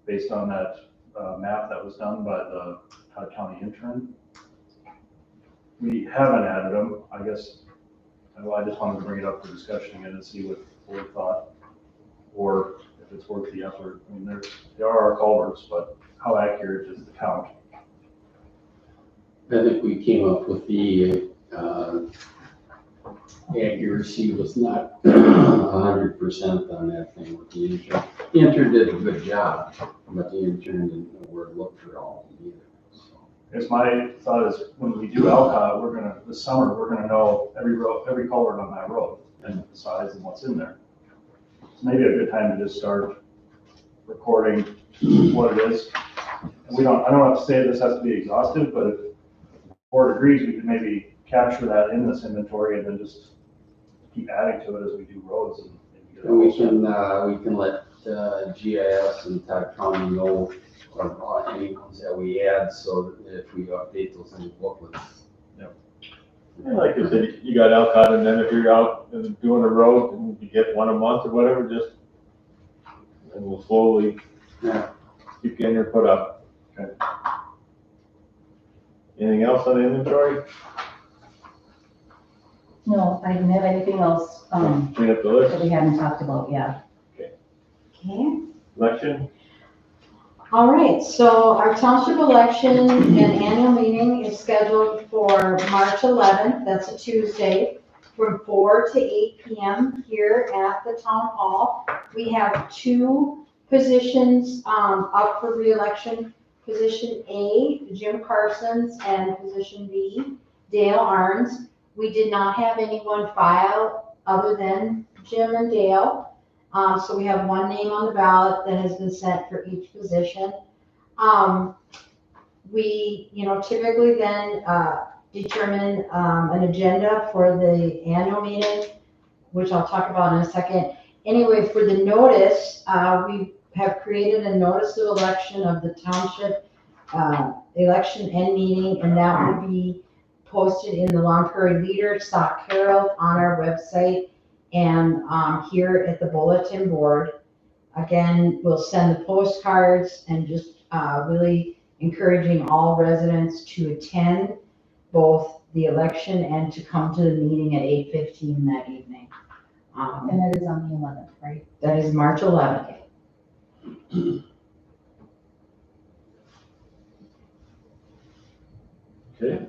based on that map that was done by the Todd County intern. We haven't added them, I guess, I just wanted to bring it up for discussion again and see what we thought, or if it's worth the effort. I mean, there are our culverts, but how accurate is the count?
I think we came up with the, accuracy was not 100% on that thing with the intern. The intern did a good job, but the intern didn't know where to look for all of them either, so.
I guess my thought is when we do Alcott, this summer, we're gonna know every road, every culvert on that road and the size and what's in there. So maybe a good time to just start recording what it is. And I don't have to say this has to be exhaustive, but if the board agrees, we could maybe capture that in this inventory and then just keep adding to it as we do roads and maybe get it
And
all
we can let GIS and Todd County know of any ones that we add, so that if we update those in the booklets.
Yeah, like you said, you got Alcott, and then if you're out and doing a road and you get one a month or whatever, and we'll slowly
Yeah.
keep getting your put up.
Okay.
Anything else on the inventory?
no, I didn't have anything else,
Clean up the
that
list,
we hadn't talked about yet.
Okay.
election,
All right, so our township election and annual meeting is scheduled for March 11th, that's a Tuesday, from 4 to 8 p.m. here at the town hall. We have 2 positions up for reelection. Position A, Jim Carson's, and position B, Dale Arns. We did not have anyone file other than Jim and Dale. So we have 1 name on the ballot that has been sent for each position. We, typically then determine an agenda for the annual meeting, which I'll talk about in a second. Anyway, for the notice, we have created a notice of election of the township election and meeting, and that will be posted in the Long Prairie Leader, Stock Herald, on our website, and here at the bulletin board. Again, we'll send the postcards and just really encouraging all residents to attend both the election and to come to the meeting at 8:15 that evening.
And that is on the 11th, right?
That is March 11th.
okay?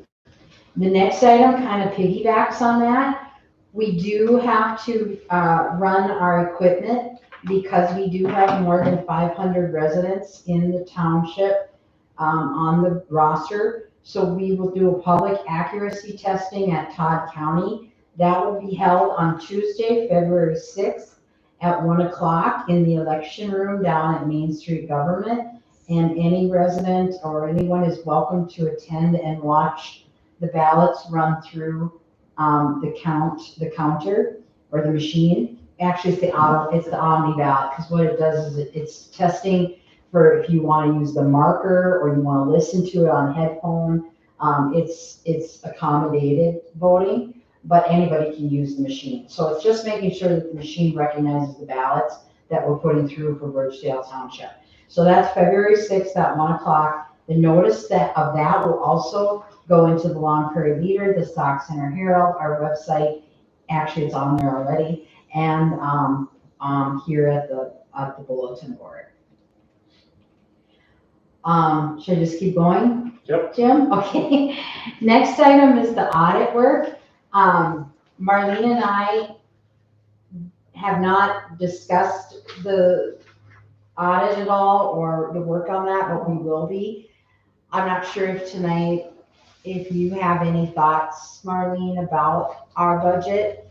The next item kind of piggybacks on that. We do have to run our equipment because we do have more than 500 residents in the township on the roster. So we will do a public accuracy testing at Todd County. That will be held on Tuesday, February 6th at 1 o'clock in the election room down at Main Street Government. And any resident or anyone is welcome to attend and watch the ballots run through the counter or the machine. Actually, it's the Omni ballot, because what it does is it's testing for if you want to use the marker or you want to listen to it on headphone. It's accommodated voting, but anybody can use the machine. So it's just making sure that the machine recognizes the ballots that we're putting through for Birchdale Township. So that's February 6th at 1 o'clock. The notice of that will also go into the Long Prairie Leader, the Stock Center Herald, our website. Actually, it's on there already, and here at the bulletin board. Should I just keep going?
Yep.
Jim? Okay. Next item is the audit work. Marlene and I have not discussed the audit at all or the work on that, but we will be. I'm not sure if tonight, if you have any thoughts, Marlene, about our budget.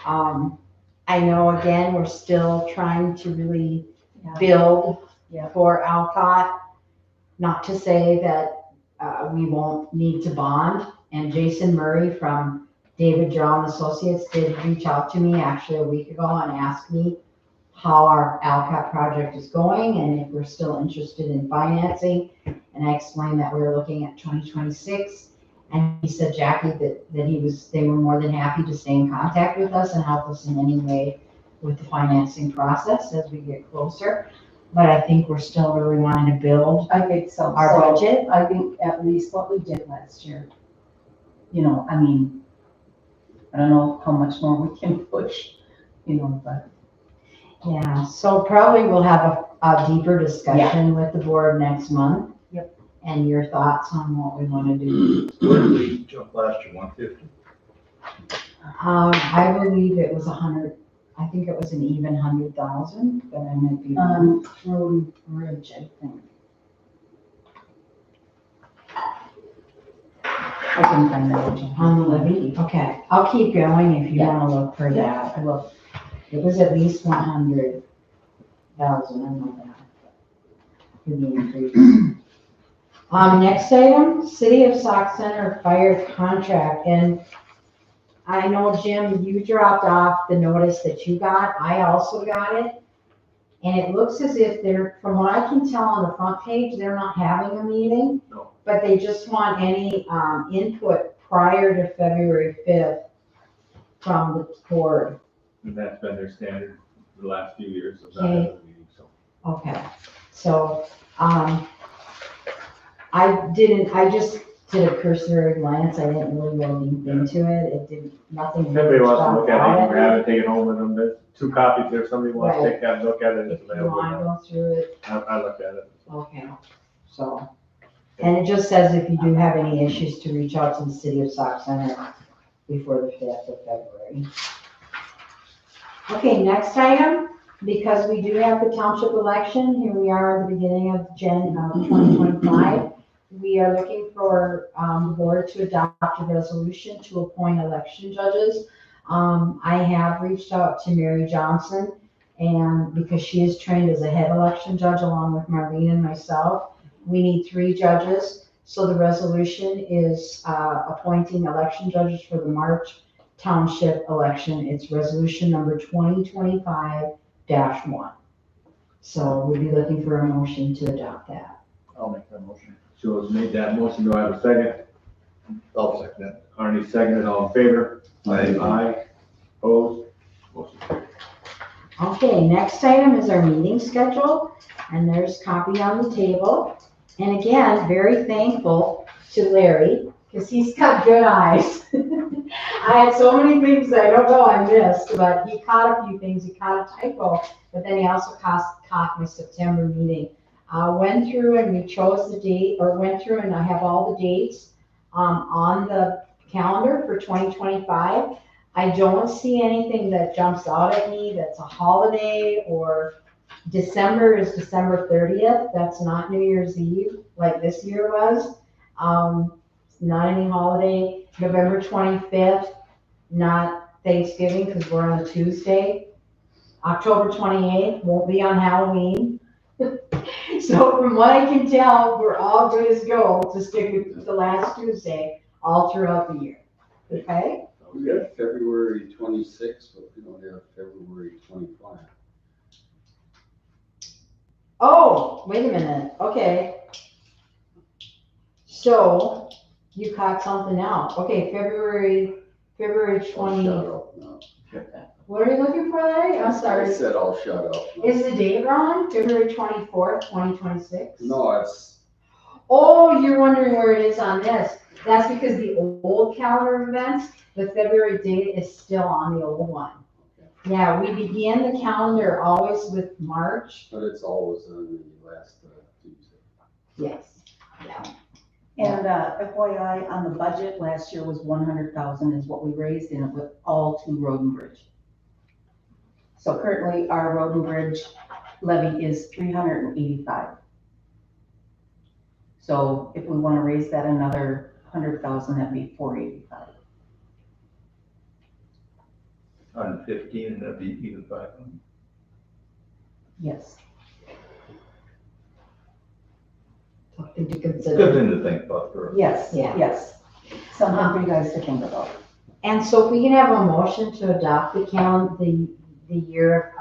I know, again, we're still trying to really build for Alcott. Not to say that we won't need to bond. And Jason Murray from David Drown Associates did reach out to me actually a week ago and asked me how our Alcott project is going and if we're still interested in financing. And I explained that we were looking at 2026. And he said, Jackie, that they were more than happy to stay in contact with us and help us in any way with the financing process as we get closer. But I think we're still really wanting to build
I think so.
our budget.
I think at least what we did last year. You know, I mean, I don't know how much more we can push, but.
Yeah, so probably we'll have a deeper discussion with the board next month.
Yep.
And your thoughts on what we want to do.
Where did we jump last year, 150?
I believe it was 100, I think it was an even 100,000, but I might be wrong.
Road Bridge, I think. I can find out.
On the levy? Okay, I'll keep going if you want to look for that.
I will.
It was at least 100,000, I know that. For the increase. Next item, City of Sauk Center fire contract. And I know, Jim, you dropped off the notice that you got. I also got it. And it looks as if they're, from what I can tell on the front page, they're not having a meeting.
No.
But they just want any input prior to February 5th from the board.
And that's been their standard for the last few years of not
Okay.
having a meeting, so.
Okay, so, I just did a cursory glance, I didn't really go deep into it, it didn't, nothing.
If anybody wants to look at it, you can
jumped out
grab it, take it home with them, there's 2 copies there, if somebody wants to
Right.
take that and look at it,
If
it's
you
available
wanna
now.
go through it,
I looked at it.
okay, so. And it just says if you do have any issues to reach out to the City of Sauk Center before the 5th of February. Okay, next item, because we do have the township election, here we are at the beginning of 2025. We are looking for the board to adopt a resolution to appoint election judges. I have reached out to Mary Johnson, and because she is trained as a head election judge along with Marlene and myself, we need 3 judges. So the resolution is appointing election judges for the March Township election. It's resolution number 2025-1. So we'll be looking for a motion to adopt that.
I'll make that motion.
Joe has made that motion, do I have a second?
I'll second that.
Arnie seconded, all in favor? Aye. Opposed? Motion carried.
Okay, next item is our meeting schedule, and there's copy on the table. And again, very thankful to Larry, because he's got good eyes. I had so many things I don't know I missed, but he caught a few things. He caught a typo, but then he also caught my September meeting. Went through and we chose the date, or went through and I have all the dates on the calendar for 2025. I don't see anything that jumps out at me that's a holiday, or December is December 30th. That's not New Year's Eve like this year was. not any holiday. November 25th, not Thanksgiving because we're on a Tuesday. October 28th won't be on Halloween. So from what I can tell, we're all good as go to stick with the last Tuesday all throughout the year. Okay?
We got February 26th, but we don't have February 25.
Oh, wait a minute. Okay. So you caught something out. Okay, February
I'll
20.
shut up now.
What are you looking for, Larry? I'm
I
sorry.
said I'll shut up.
Is the date wrong? February 24th, 2026?
No, it's,
Oh, you're wondering where it is on this. That's because the old calendar events, the February date is still on the old one. Yeah, we began the calendar always with March.
but it's always on the last Tuesday.
Yes. Yeah.
And FYI, on the budget, last year was 100,000 is what we raised, and it was all to road and bridge. So currently, our road and bridge levy is 385. So if we want to raise that another 100,000, that'd be 485.
115, and that'd be even 500.
Yes.
Something to
Good
consider.
thing to think about for.
Yes,
Yeah.
yes. Something for you guys to think about.
And so if we can have a motion to adopt the the year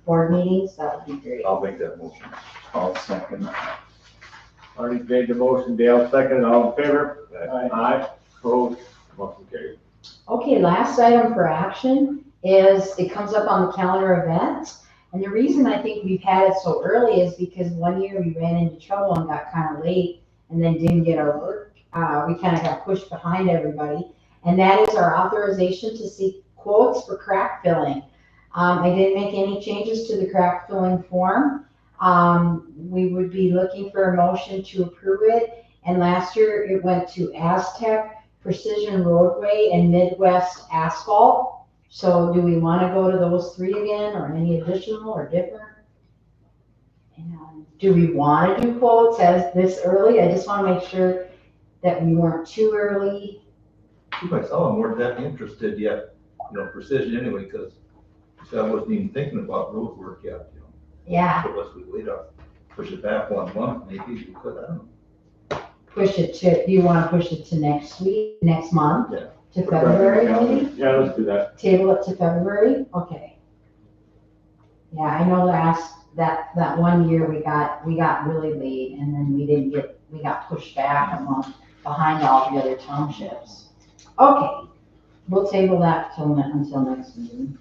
board meetings, that would be great.
I'll make that motion.
I'll second that.
Already made the motion, Dale second, all in favor? Aye. Opposed, motion carried.
Okay, last item for action is, it comes up on the calendar events. And the reason I think we've had it so early is because one year we ran into trouble and got kind of late and then didn't get our work. We kind of got pushed behind everybody. And that is our authorization to seek quotes for crack filling. I didn't make any changes to the crack filling form. We would be looking for a motion to approve it. And last year it went to Aztec, Precision Roadway, and Midwest Asphalt. So do we want to go to those three again, or any additional or different? And do we want to do quotes as this early? I just want to make sure that we weren't too early.
You myself weren't that interested yet, Precision anyway, because I wasn't even thinking about road work yet,
Yeah,
So unless we wait up, push it back 1 month, maybe we could, I don't know.
push it to, do you want to push it to next month?
Yeah.
To February maybe?
Yeah, let's do that.
Table it to February? Okay. Yeah, I know that 1 year we got really late and then we got pushed back a month behind all the other townships. Okay, we'll table that until next meeting.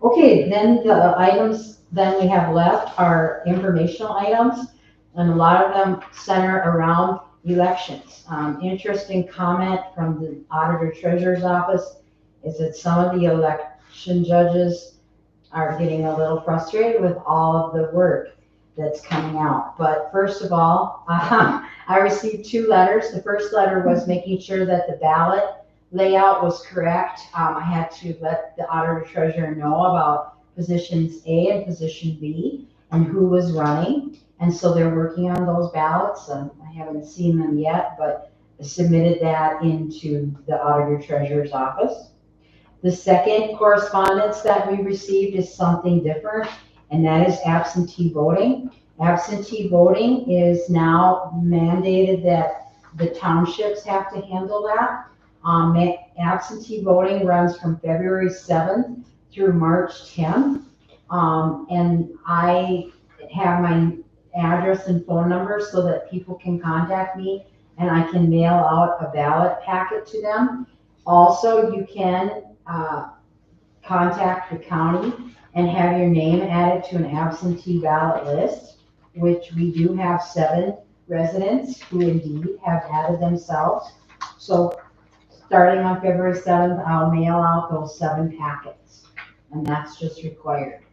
Okay, then the items then we have left are informational items, and a lot of them center around elections. Interesting comment from the Auditor Treasurer's Office is that some of the election judges are getting a little frustrated with all of the work that's coming out. But first of all, I received 2 letters. The first letter was making sure that the ballot layout was correct. I had to let the Auditor Treasurer know about positions A and position B and who was running. And so they're working on those ballots. I haven't seen them yet, but I submitted that into the Auditor Treasurer's Office. The second correspondence that we received is something different, and that is absentee voting. Absentee voting is now mandated that the townships have to handle that. Absentee voting runs from February 7th through March 10th. And I have my address and phone number so that people can contact me and I can mail out a ballot packet to them. Also, you can contact the county and have your name added to an absentee ballot list, which we do have 7 residents who indeed have added themselves. So starting on February 7th, I'll mail out those 7 packets, and that's just required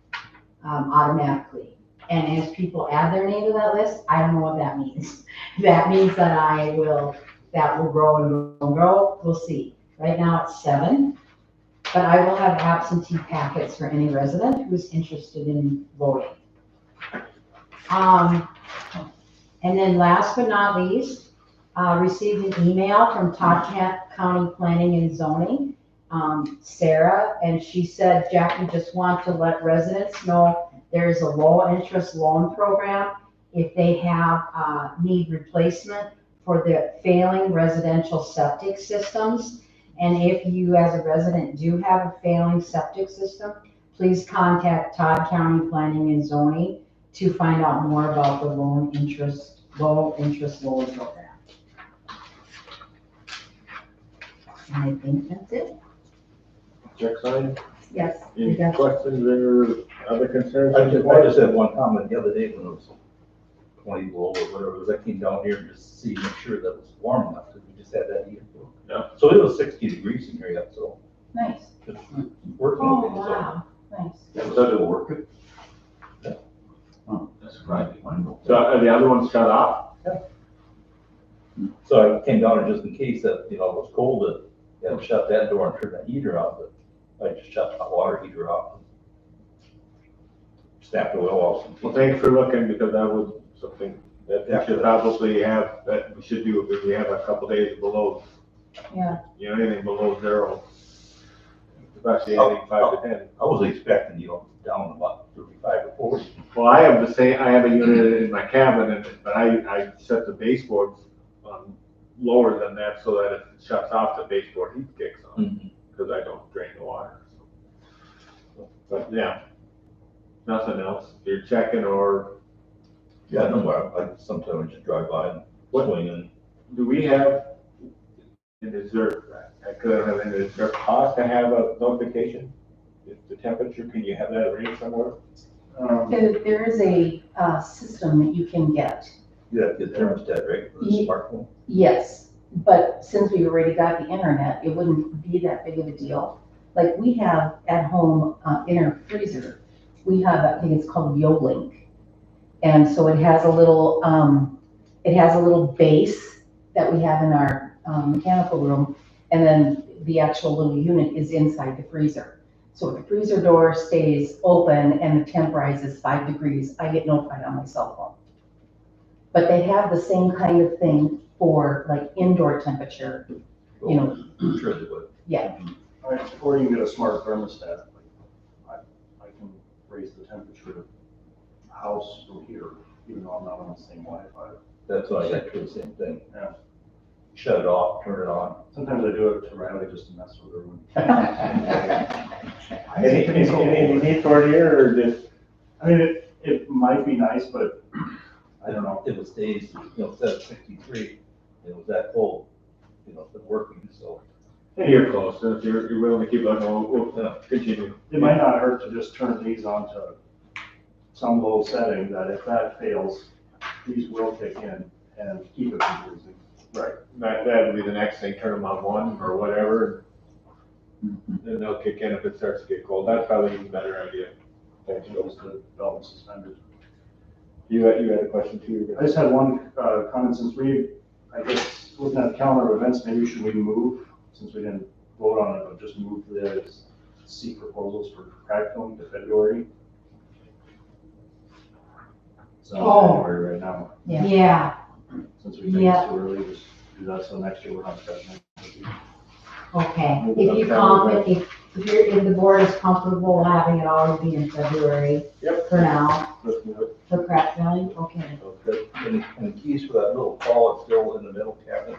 automatically. And as people add their name to that list, I don't know what that means. That means that that will grow and grow. We'll see. Right now it's 7, but I will have absentee packets for any resident who's interested in voting. And then last but not least, received an email from Todd County Planning and Zoning, Sarah, and she said, Jackie, just want to let residents know there's a low-interest loan program if they have, need replacement for the failing residential septic systems. And if you as a resident do have a failing septic system, please contact Todd County Planning and Zoning to find out more about the low interest loan program. And I think that's it.
Check sign.
Yes.
Any questions or other concerns?
I just had one comment the other day when it was 20 below or whatever, it was, I came down here just to see, make sure that it was warm enough, because we just had that heat.
Yeah.
So it was 60 degrees in here yet, so
Nice.
it's working
Oh,
okay, so.
wow, nice.
Yeah, so it'll work.
That's right.
So are the other ones shut off?
So I came down and just in case that, it was cold, that, shut that door and turn that heater on, but I just shut the hot water heater off. Snapped the oil off.
Well, thanks for looking, because that was something that we should probably have, that we should do, if we have a couple days below.
Yeah.
Anything below 0, especially anything 5 to 10.
I was expecting, down about 35 or 40.
Well, I have a unit in my cabin, but I set the baseboards on lower than that, so that if it shuts off, the baseboard heat kicks on, because I don't drain the water. So. But yeah, nothing else. If you're checking or.
Yeah, no, I sometimes just drive by and swing in.
Do we have, and is there, is there a cost to have a notification? The temperature, can you have that arranged somewhere?
There is a system that you can get.
You have to get thermostat, right, for the smartphone?
Yes, but since we've already got the internet, it wouldn't be that big of a deal. Like we have at home in our freezer, we have, I think it's called YoLink. And so it has a little base that we have in our mechanical room, and then the actual little unit is inside the freezer. So if the freezer door stays open and the temp rises 5 degrees, I get notified on my cell phone. But they have the same kind of thing for like indoor temperature,
I'm sure they would.
yeah.
Or you can get a smart thermostat. I can raise the temperature of the house from here, even though I'm not on the same Wi-Fi.
That's why I got to do the same thing.
Yeah.
Shut it off, turn it on.
Sometimes I do it to Riley just to mess with her.
Any need for it here, or just?
I mean, it might be nice, but I don't know.
It was days, instead of 63, it was that cold, it's been working, so.
You're close, so if you're willing to keep looking, we'll continue.
It might not hurt to just turn these on to some low setting, that if that fails, these will kick in and keep it from freezing.
Right, that would be the next thing, turn them on 1 or whatever, then they'll kick in if it starts to get cold. That's probably even a better idea. Thanks,
Goes to belt and suspenders.
You had a question too?
I just had one comment, since I guess, looking at the calendar of events, maybe should we move, since we didn't vote on it, but just move the seek proposals for crack filling to February? It's not January right now,
Yeah,
since we think it's too early, just do that, so next year we're not discussing it.
okay. If the board is comfortable having it always be in February for now,
Let's move it.
for crack filling, okay.
And the keys for that little ball is still in the middle cabinet,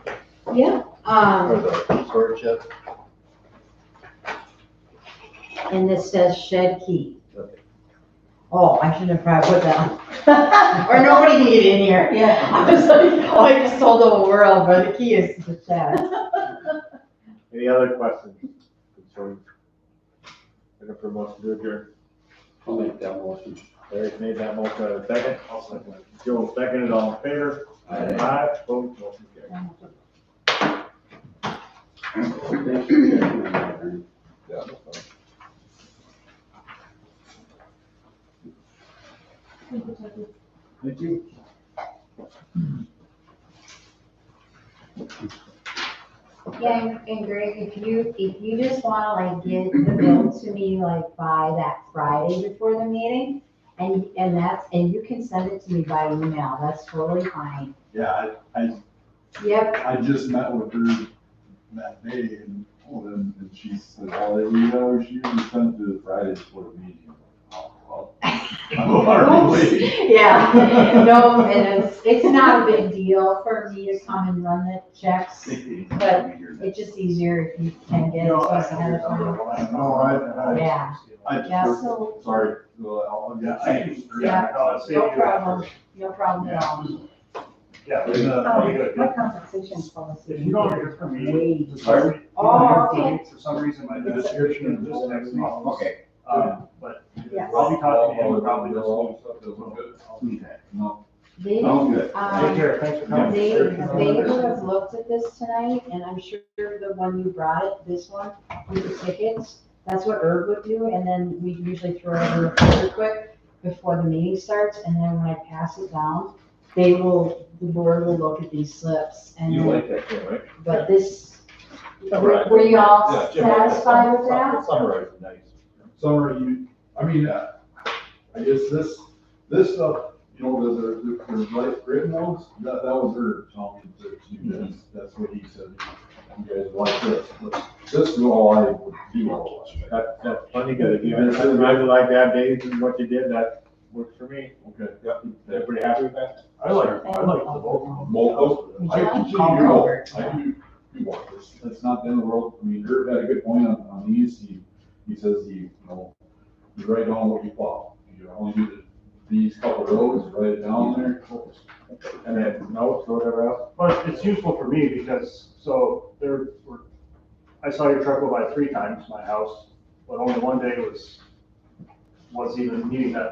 Yeah,
or the storage shed.
and this says shed key.
Okay.
Oh, I should have probably put that. Or nobody can get in here.
Yeah.
I was like, oh, I just told the whole world, but the key is to the shed.
Any other questions, concerns? Looking for a motion to adjourn.
I'll make that motion.
Eric made that motion, a second.
I'll second it.
Joe seconded, all in favor? Aye. Opposed, motion carried.
Thanks for checking on that, Ernie.
Yeah, no problem.
Thank you.
Yeah, and Greg, if you just wanna like get the bill to me like by that Friday before the meeting, and you can send it to me by email, that's totally fine.
Yeah, I
Yep,
I just met with her that day and, and she said, well, we usually send to Fridays for a meeting. Well, I'm already waiting.
yeah, no, and it's not a big deal for me to come and run the checks, but it's just easier if you can get it to us ahead of time.
No,
Yeah, Yeah.
Sorry, well, yeah,
Yeah. no problem, no problem at all.
Yeah,
And,
very good.
My compensation policy.
If you don't hear from me,
Way
just
Sorry?
if you
Oh,
don't hear from
okay.
me for some reason, my description, just text me.
Okay.
But
Yes.
I'll be talking to him probably this week.
Okay. No,
They,
sounds good.
Take
um,
care, thanks for coming.
they would have looked at this tonight, and I'm sure the one you brought it, this one, with the tickets, that's what Herb would do, and then we usually throw it in the folder quick before the meeting starts, and then when I pass it down, the board will look at these slips, and
You
then,
like that, too, right?
but this,
Summarize.
were you all
Yeah, Jim, like
satisfied with that?
Summarize it nice.
Summary, I guess this stuff, the right written ones, that was her talking to, that's what he said. You guys like this, but this is all I would do all the time.
That's funny, because if you had supervisor like that, Dave, and what you did, that works for me.
Okay.
They're pretty happy with that?
I like the both of them. Both of them. I continue to go, I do want this, that's not the end of the world, I mean, Herb had a good point on these, he says, you write down what you thought, you only do these couple of rows, write it down there.
And then notes or whatever else?
But it's useful for me because, I saw your truck go by 3 times my house, but only one day was even meeting that